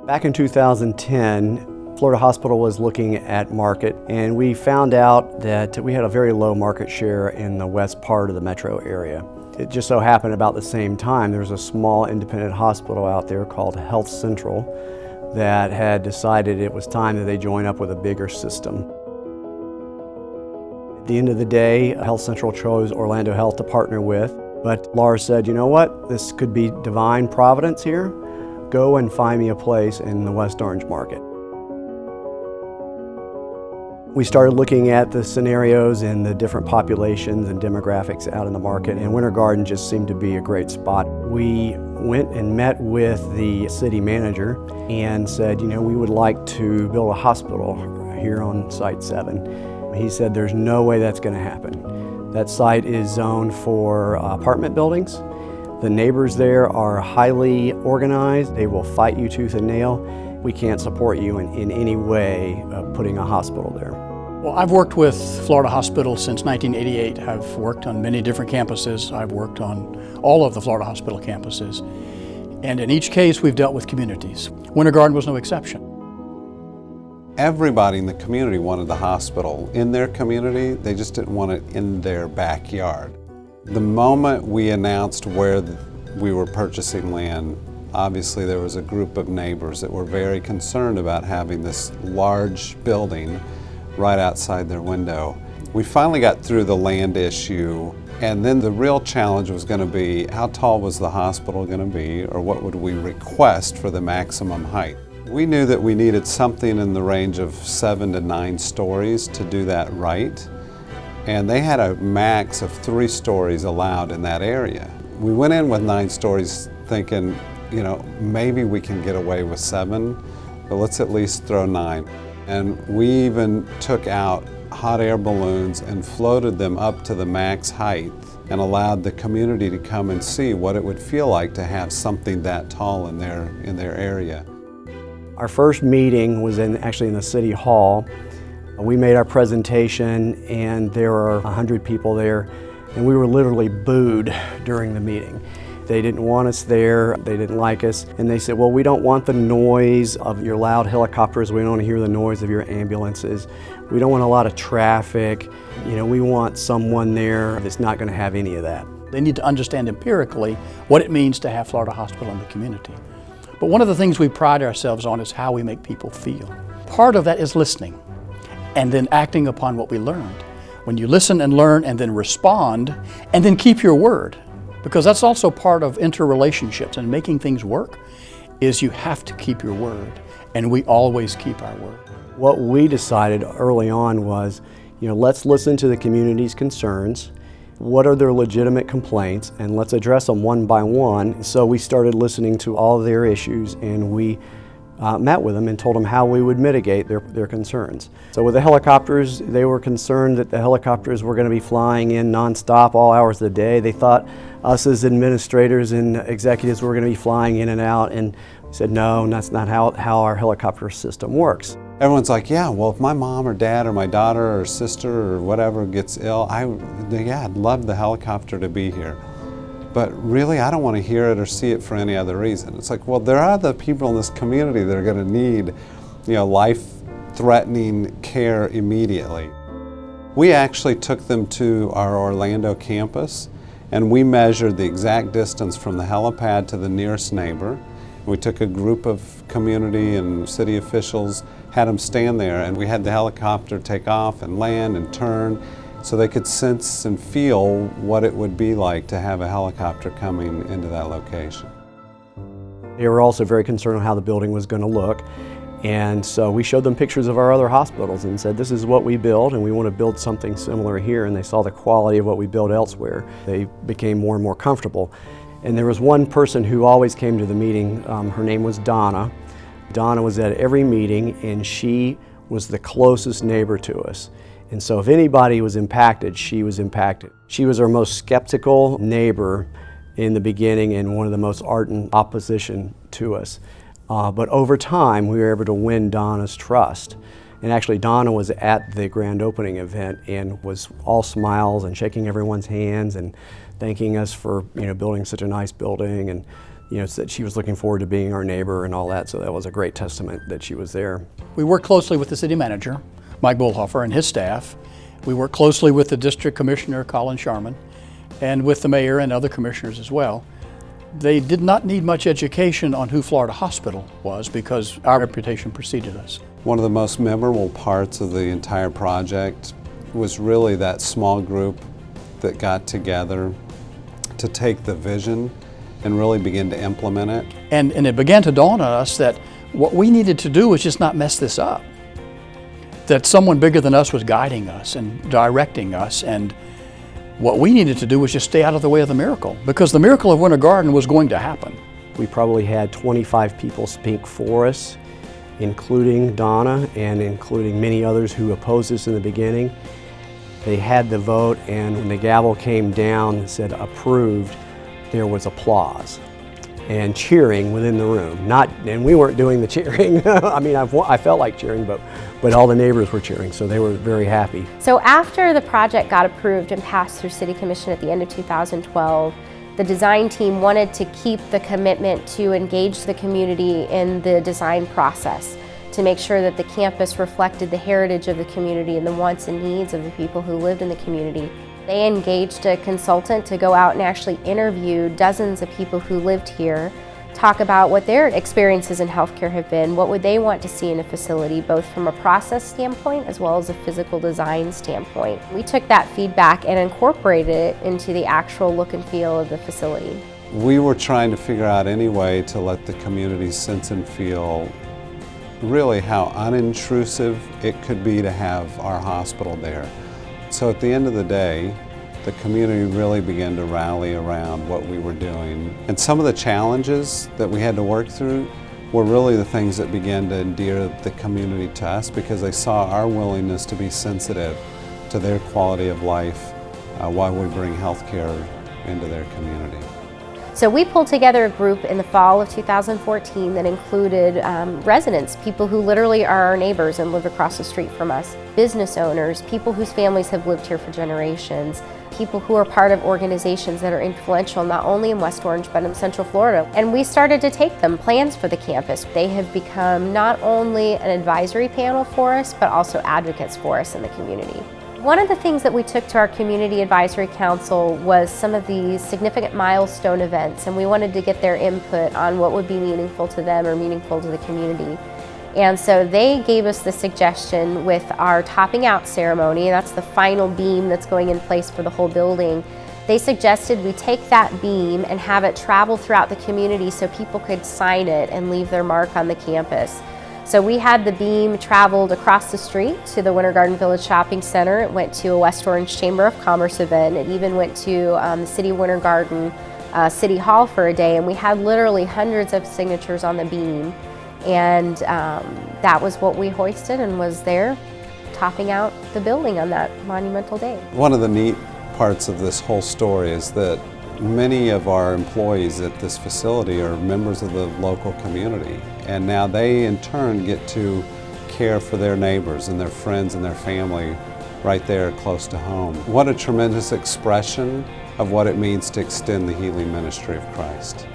Back in 2010, Florida Hospital was looking at market, and we found out that we had a very low market share in the west part of the metro area. It just so happened about the same time there was a small independent hospital out there called Health Central that had decided it was time that they join up with a bigger system. At the end of the day, Health Central chose Orlando Health to partner with, but Lars said, you know what, this could be divine providence here. Go and find me a place in the West Orange market. We started looking at the scenarios and the different populations and demographics out in the market, and Winter Garden just seemed to be a great spot. We went and met with the city manager and said, you know, we would like to build a hospital here on Site 7. He said, there's no way that's going to happen. That site is zoned for apartment buildings. The neighbors there are highly organized. They will fight you tooth and nail. We can't support you in any way putting a hospital there. Well, I've worked with Florida Hospital since 1988. I've worked on many different campuses. I've worked on all of the Florida Hospital campuses. And in each case, we've dealt with communities. Winter Garden was no exception. Everybody in the community wanted the hospital in their community. They just didn't want it in their backyard. The moment we announced where we were purchasing land, obviously there was a group of neighbors that were very concerned about having this large building right outside their window. We finally got through the land issue, and then the real challenge was going to be how tall was the hospital going to be, or what would we request for the maximum height. We knew that we needed something in the range of 7 to 9 stories to do that right. And they had a max of 3 stories allowed in that area. We went in with 9 stories thinking, you know, maybe we can get away with 7, but let's at least throw 9. And we even took out hot air balloons and floated them up to the max height and allowed the community to come and see what it would feel like to have something that tall in their area. Our first meeting was actually in the City Hall. We made our presentation, and there were 100 people there, and we were literally booed during the meeting. They didn't want us there, they didn't like us, and they said, well, we don't want the noise of your loud helicopters, we don't want to hear the noise of your ambulances, we don't want a lot of traffic, you know, we want someone there that's not going to have any of that. They need to understand empirically what it means to have Florida Hospital in the community. But one of the things we pride ourselves on is how we make people feel. Part of that is listening, and then acting upon what we learned. When you listen and learn and then respond, and then keep your word, because that's also part of interrelationships and making things work, is you have to keep your word, and we always keep our word. What we decided early on was, you know, let's listen to the community's concerns, what are their legitimate complaints, and let's address them one by one. So we started listening to all of their issues, and we met with them and told them how we would mitigate their concerns. So with the helicopters, they were concerned that the helicopters were going to be flying in nonstop all hours of the day. They thought us as administrators and executives were going to be flying in and out, and we said, no, that's not how our helicopter system works. Everyone's like, yeah, well, if my mom or dad or my daughter or sister or whatever gets ill, I'd love the helicopter to be here. But really, I don't want to hear it or see it for any other reason. It's like, well, there are the people in this community that are going to need, you know, life-threatening care immediately. We actually took them to our Orlando campus, and we measured the exact distance from the helipad to the nearest neighbor. We took a group of community and city officials, had them stand there, and we had the helicopter take off and land and turn so they could sense and feel what it would be like to have a helicopter coming into that location. They were also very concerned on how the building was going to look, and so we showed them pictures of our other hospitals and said, this is what we build, and we want to build something similar here, and they saw the quality of what we built elsewhere. They became more and more comfortable. And there was one person who always came to the meeting. Her name was Donna. Donna was at every meeting, and she was the closest neighbor to us. And so if anybody was impacted, she was impacted. She was our most skeptical neighbor in the beginning and one of the most ardent opposition to us. But over time, we were able to win Donna's trust. And actually, Donna was at the grand opening event and was all smiles and shaking everyone's hands and thanking us for building such a nice building. And said she was looking forward to being our neighbor and all that. So that was a great testament that she was there. We work closely with the city manager, Mike Bullhofer, and his staff. We work closely with the district commissioner, Colin Sharman, and with the mayor and other commissioners as well. They did not need much education on who Florida Hospital was because our reputation preceded us. One of the most memorable parts of the entire project was really that small group that got together to take the vision and really begin to implement it. And it began to dawn on us that what we needed to do was just not mess this up. That someone bigger than us was guiding us and directing us, and what we needed to do was just stay out of the way of the miracle, because the miracle of Winter Garden was going to happen. We probably had 25 people speak for us, including Donna and including many others who opposed us in the beginning. They had the vote, and when the gavel came down and said approved, there was applause and cheering within the room. And we weren't doing the cheering. I mean, I felt like cheering, but all the neighbors were cheering, so they were very happy. So after the project got approved and passed through City Commission at the end of 2012, the design team wanted to keep the commitment to engage the community in the design process, to make sure that the campus reflected the heritage of the community and the wants and needs of the people who lived in the community. They engaged a consultant to go out and actually interview dozens of people who lived here, talk about what their experiences in healthcare have been, what would they want to see in a facility, both from a process standpoint as well as a physical design standpoint. We took that feedback and incorporated it into the actual look and feel of the facility. We were trying to figure out any way to let the community sense and feel really how unintrusive it could be to have our hospital there. So at the end of the day, the community really began to rally around what we were doing. And some of the challenges that we had to work through were really the things that began to endear the community to us, because they saw our willingness to be sensitive to their quality of life while we bring healthcare into their community. So we pulled together a group in the fall of 2014 that included residents, people who literally are our neighbors and live across the street from us, business owners, people whose families have lived here for generations, people who are part of organizations that are influential not only in West Orange but in Central Florida. And we started to take them plans for the campus. They have become not only an advisory panel for us but also advocates for us in the community. One of the things that we took to our Community Advisory Council was some of these significant milestone events, and we wanted to get their input on what would be meaningful to them or meaningful to the community. And so they gave us the suggestion with our topping out ceremony, that's the final beam that's going in place for the whole building. They suggested we take that beam and have it travel throughout the community so people could sign it and leave their mark on the campus. So we had the beam traveled across the street to the Winter Garden Village Shopping Center. It went to a West Orange Chamber of Commerce event. It even went to the City of Winter Garden City Hall for a day, and we had literally hundreds of signatures on the beam. And that was what we hoisted and was there topping out the building on that monumental day. One of the neat parts of this whole story is that many of our employees at this facility are members of the local community, and now they in turn get to care for their neighbors and their friends and their family right there close to home. What a tremendous expression of what it means to extend the healing ministry of Christ.